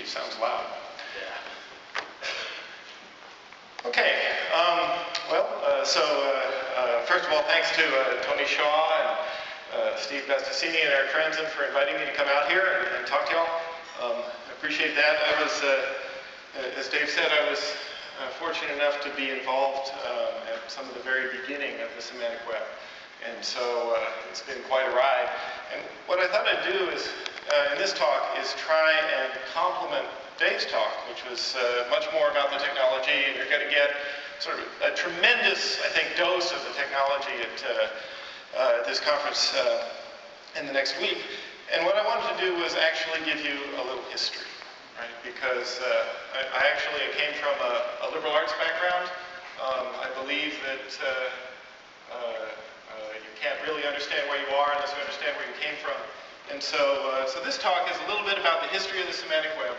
it sounds loud. Yeah. Okay, first of all, thanks to Tony Shaw and Steve Bastassini and Eric Franzen for inviting me to come out here and talk to y'all. I appreciate that. I was, as Dave said, I was fortunate enough to be involved at some of the very beginning of the semantic web. And so it's been quite a ride. And what I thought I'd do is, in this talk, is try and complement Dave's talk, which was much more about the technology, and you're going to get sort of a tremendous, I think, dose of the technology at this conference in the next week. And what I wanted to do was actually give you a little history, right? Because I actually came from a liberal arts background. I believe that you can't really understand where you are unless you understand where you came from. And so this talk is a little bit about the history of the semantic web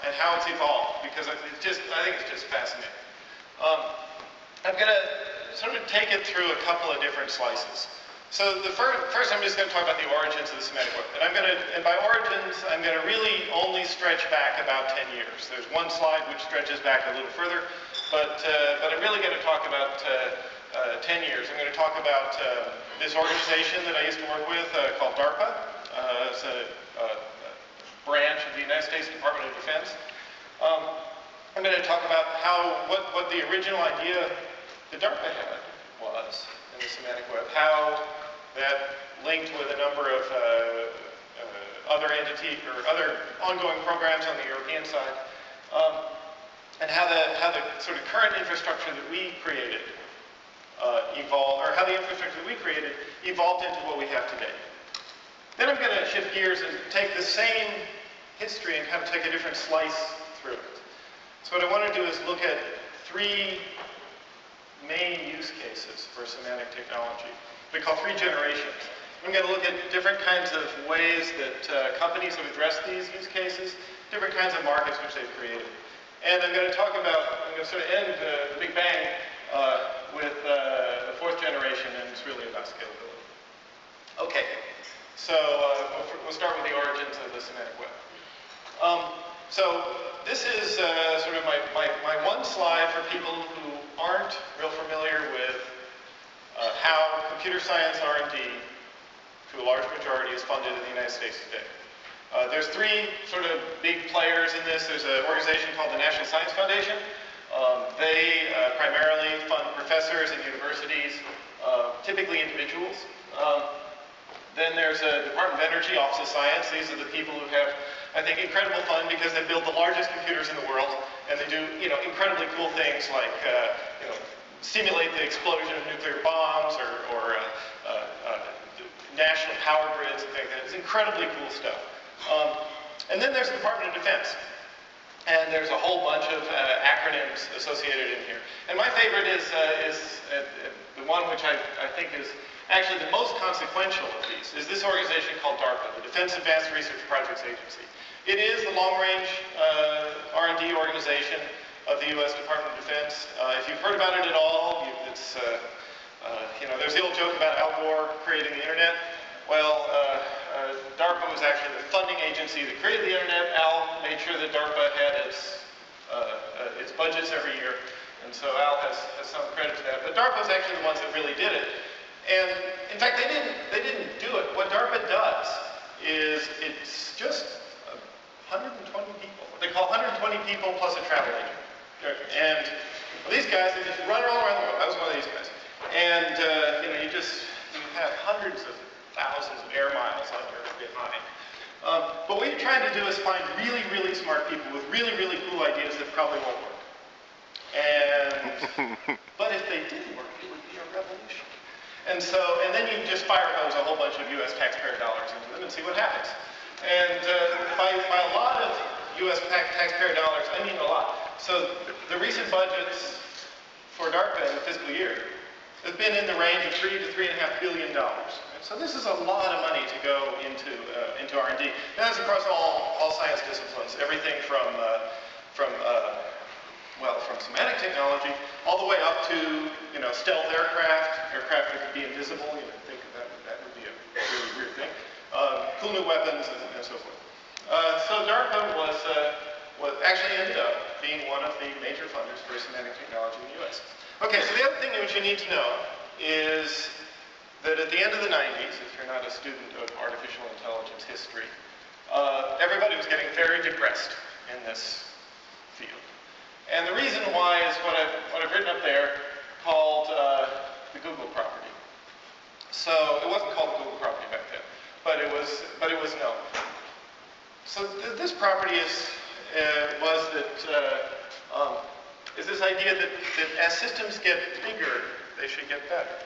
and how it's evolved, because I think it's just fascinating. I'm going to sort of take it through a couple of different slices. So the first I'm just going to talk about the origins of the semantic web. And by origins, I'm going to really only stretch back about 10 years. There's one slide which stretches back a little further, but I'm really going to talk about 10 years. I'm going to talk about this organization that I used to work with called DARPA. It's a branch of the United States Department of Defense. I'm going to talk about what the original idea that DARPA had was in the semantic web, how that linked with a number of other entities or other ongoing programs on the European side, and how the sort of current infrastructure that we created evolved, or how the infrastructure that we created evolved into what we have today. Then I'm going to shift gears and take the same history and kind of take a different slice through it. So what I want to do is look at three main use cases for semantic technology. We call three generations. I'm going to look at different kinds of ways that companies have addressed these use cases, different kinds of markets which they've created. And I'm going to talk about, I'm going to sort of end the Big Bang with the fourth generation, and it's really about scalability. Okay, so we'll start with the origins of the semantic web. So this is sort of my one slide for people who aren't real familiar with how computer science R&D, to a large majority, is funded in the United States today. There's three sort of big players in this. There's an organization called the National Science Foundation. They primarily fund professors at universities, typically individuals. Then there's a Department of Energy, Office of Science. These are the people who have, I think, incredible fun because they build the largest computers in the world, and they do, incredibly cool things like, simulate the explosion of nuclear bombs or national power grids and things like that. It's incredibly cool stuff. And then there's the Department of Defense. And there's a whole bunch of acronyms associated in here. And my favorite is the one which I think is actually the most consequential of these, is this organization called DARPA, the Defense Advanced Research Projects Agency. It is the long-range R&D organization of the U.S. Department of Defense. If you've heard about it at all, there's the old joke about Al Gore creating the internet. Well, DARPA was actually the funding agency that created the internet. Al made sure that DARPA had its budgets every year, and so Al has some credit to that. But DARPA was actually the ones that really did it. And in fact, they didn't do it. What DARPA does is it's just 120 people. What they call 120 people plus a travel agent. And these guys, they just run all around the world. I was one of these guys. And you have hundreds of thousands of air miles on your behind. But what you're trying to do is find really, really smart people with really, really cool ideas that probably won't work. But if they did work, it would be a revolution. And then you just fire hose a whole bunch of U.S. taxpayer dollars into them and see what happens. And by a lot of U.S. taxpayer dollars, I mean a lot. So the recent budgets for DARPA in the fiscal year have been in the range of $3 to $3.5 billion. So this is a lot of money to go into R&D. And that's across all science disciplines, everything from semantic technology, all the way up to, stealth aircraft that could be invisible. Think that would be a really weird thing. Cool new weapons and so forth. So DARPA was actually ended up being one of the major funders for semantic technology in the US. Okay, so the other thing that you need to know is that at the end of the 90s, if you're not a student of artificial intelligence history, everybody was getting very depressed in this field. And the reason why is what I've written up there called the Google property. So it wasn't called the Google property back then, but it was known. So this property is this idea that as systems get bigger, they should get better.